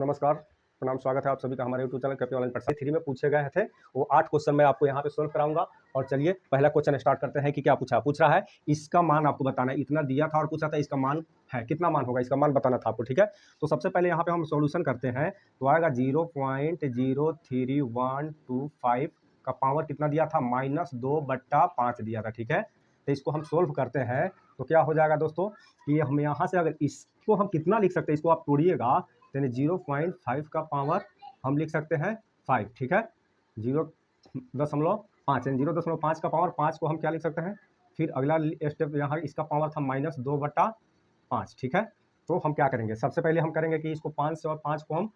नमस्कार, प्रणाम, स्वागत है आप सभी का हमारे यूट्यूब चैनल कैपी ऑनलाइन पढ़ाई 3 में पूछे गए थे। वो 8 क्वेश्चन मैं आपको यहाँ पे सोल्व कराऊंगा। और चलिए पहला क्वेश्चन स्टार्ट करते हैं कि क्या पूछ रहा है। इसका मान आपको बताना है, इतना दिया था और पूछा था इसका मान है, कितना मान होगा इसका मान बताना था आपको। ठीक है, तो सबसे पहले यहाँ पे हम सोल्यूशन करते हैं तो आएगा 0.03125 का पावर कितना दिया था, -2/5 दिया था। ठीक है, तो इसको हम सोल्व करते हैं तो क्या हो जाएगा दोस्तों कि हम यहाँ से अगर इसको हम कितना लिख सकते हैं, इसको आप तोड़िएगा यानी 0.5 का पावर हम लिख सकते हैं 5। ठीक है, 0.5 यानी 0.5 का पावर 5 को हम क्या लिख सकते हैं। फिर अगला स्टेप यहाँ इसका पावर था -2/5। ठीक है, तो हम क्या करेंगे, सबसे पहले हम करेंगे कि इसको 5 से और 5 को हम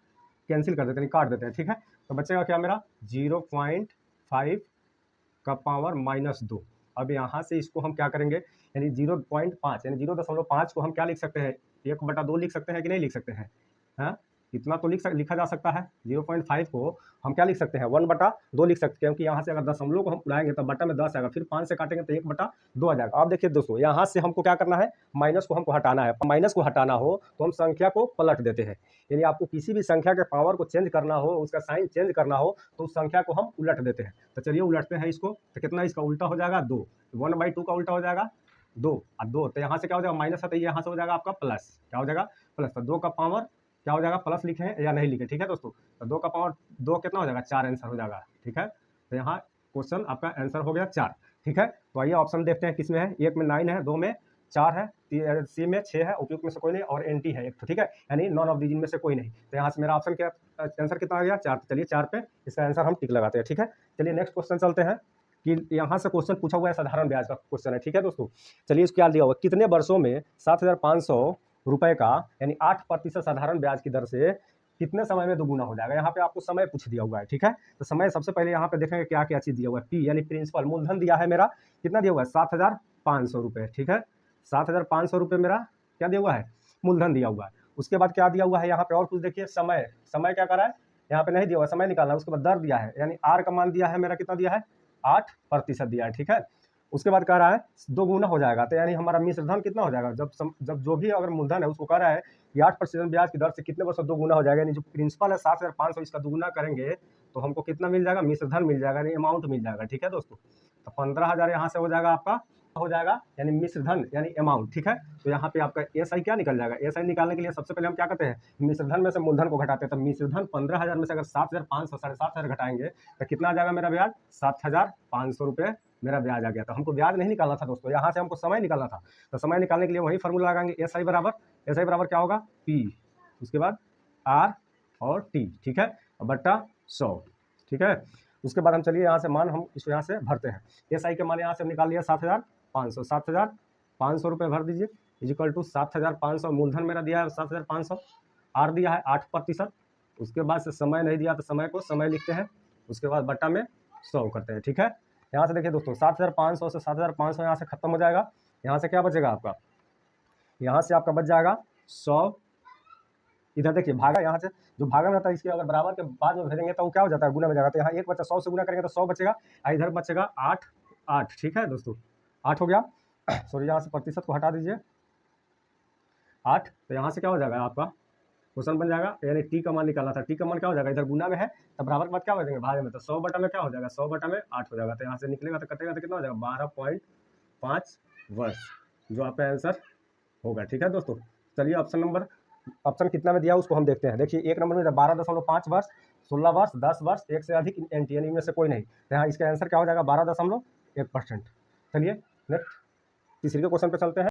कैंसिल कर देते हैं, काट देते हैं। ठीक है, तो बचेगा क्या मेरा 0.5 का पावर -2। अब यहाँ से इसको हम क्या करेंगे, यानी 0.5 यानी 0.5 को हम क्या लिख सकते हैं, 1/2 लिख सकते हैं कि नहीं लिख सकते हैं। हाँ, इतना तो लिखा जा सकता है। 0.5 को हम क्या लिख सकते हैं, 1/2 लिख सकते हैं, क्योंकि यहाँ से अगर दशमलव को हम उड़ाएंगे तो बटा में 10 आएगा, फिर 5 से काटेंगे तो 1/2 आ जाएगा। अब देखिए दोस्तों, यहाँ से हमको क्या करना है, माइनस को हमको हटाना है। माइनस को हटाना हो तो हम संख्या को पलट देते हैं, यानी आपको किसी भी संख्या के पावर को चेंज करना हो, उसका साइन चेंज करना हो तो उस संख्या को हम उलट देते हैं। तो चलिए उलटते हैं इसको, तो कितना इसका उल्टा हो जाएगा 2, 1/2 का उल्टा हो जाएगा 2 और 2, तो यहाँ से क्या हो जाएगा माइनस है तो यहाँ से हो जाएगा आपका प्लस, क्या हो जाएगा प्लस। तो 2 का पावर क्या हो जाएगा, प्लस लिखे या नहीं लिखे। ठीक है दोस्तों, तो 2 का पावर 2 कितना हो जाएगा 4 आंसर हो जाएगा। ठीक है, तो यहाँ क्वेश्चन आपका आंसर हो गया 4। ठीक है, तो आइए ऑप्शन देखते हैं किसमें है। एक में 9 है, 2 में 4 है, सी में 6 है, उपयुक्त में से कोई नहीं, और एनटी है एक। ठीक है, यानी नॉन ऑफ दीज में से कोई नहीं। तो यहाँ से मेरा ऑप्शन क्या आंसर कितना आ गया 4। चलिए 4 पे इसका आंसर हम टिक लगाते हैं। ठीक है, चलिए नेक्स्ट क्वेश्चन चलते हैं कि यहाँ से क्वेश्चन पूछा हुआ है, साधारण ब्याज का क्वेश्चन है। ठीक है दोस्तों, चलिए इसको क्या दिया हुआ, कितने वर्षों में 7,500 रुपए का यानी 8% साधारण ब्याज की दर से कितने समय में दोगुना हो जाएगा। यहाँ पे आपको समय पूछ दिया हुआ है। ठीक है, तो समय सबसे पहले यहाँ पे देखेंगे क्या क्या चीज दिया हुआ है। पी यानी प्रिंसिपल, मूलधन दिया है मेरा, कितना दिया हुआ है 7,500 रुपये। ठीक है, 7,500 रुपये मेरा क्या दिया हुआ है, मूलधन दिया हुआ है। उसके बाद क्या दिया हुआ है यहाँ पे और कुछ देखिए, समय, समय क्या करा है यहाँ पे नहीं दिया हुआ, समय निकालना है। उसके बाद दर दिया है, यानी आर का मान दिया है मेरा, कितना दिया है 8% दिया है। ठीक है, उसके बाद कह रहा है 2 गुना हो जाएगा, तो यानी हमारा मिश्रधन कितना हो जाएगा, जब जो भी अगर मूलधन है उसको कह रहा है कि 8% ब्याज की दर से कितने वर्ष 2 गुना हो जाएगा, यानी जो प्रिंसिपल है 7,500 इसका 2 गुना करेंगे तो हमको कितना मिल जाएगा, मिश्रधन मिल जाएगा, यानी अमाउंट मिल जाएगा। ठीक है दोस्तों, तो 15,000 यहाँ से हो जाएगा आपका, हो जाएगा यानी मिश्रधन यानी अमाउंट। ठीक है, तो यहाँ पे आपका एसआई क्या निकल जाएगा। एसआई निकालने के लिए सबसे पहले हम क्या करते हैं, मिश्रधन में से मूलधन को घटाते हैं। तो मिश्रधन 15,000 में से अगर 7,500 7,500 घटाएंगे तो कितना आ जाएगा मेरा ब्याज, 7,500 रुपये मेरा ब्याज आ गया। तो हमको ब्याज नहीं निकालना था दोस्तों, यहाँ से हमको समय निकालना था। तो समय निकालने के लिए वही फॉर्मूला लगाएंगे, एसआई बराबर क्या होगा, पी, उसके बाद आर और टी। ठीक है, बट्टा 100। ठीक है, उसके बाद हम चलिए यहाँ से मान हम इसको यहाँ से भरते हैं। एसआई के मान यहाँ से हम निकाल लिया 7,500 रुपये भर दीजिए, इजिकल टू 7,500। मूलधन मेरा दिया है 7,500, आर दिया है 8%। उसके बाद से समय नहीं दिया तो समय को समय लिखते हैं, उसके बाद बट्टा में 100 करते हैं। ठीक है, यहाँ से देखिए दोस्तों 7,500 से 7,500 यहाँ से खत्म हो जाएगा। यहाँ से क्या बचेगा आपका, यहाँ से आपका बच जाएगा 100। इधर देखिए भागा, यहाँ से जो भागा में रहता है इसके अगर बराबर के बाद में भेजेंगे तो वो क्या हो जाता है, गुना में जाएगा। तो यहाँ 1 बचा, 100 से गुना करेंगे तो 100 बचेगा, इधर बचेगा 8। ठीक है दोस्तों, 8 हो गया। सॉरी, यहाँ से प्रतिशत को हटा दीजिए 8, तो यहाँ से क्या हो जाएगा आपका क्वेश्चन बन जाएगा, यानी टी का मान निकालना था। टी का मान क्या हो जाएगा, इधर गुना में है तो बराबर के बाद क्या हो जाएगा भागे में, तो 100 बटा में क्या हो जाएगा, 100 बटा में 8 हो जाएगा। तो यहाँ से निकलेगा तो कटेगा तो कितना हो जाएगा 12.5 वर्ष, जो आपका आंसर होगा। ठीक है दोस्तों, चलिए ऑप्शन कितना में दिया उसको हम देखते हैं। देखिए एक नंबर में 12.5 वर्ष, 16 वर्ष, 10 वर्ष, एक से अधिक एनटी, यानी इनमें से कोई नहीं। तो यहाँ इसका आंसर क्या हो जाएगा 12.1%। चलिए नेक्स्ट तीसरे के क्वेश्चन पे चलते हैं।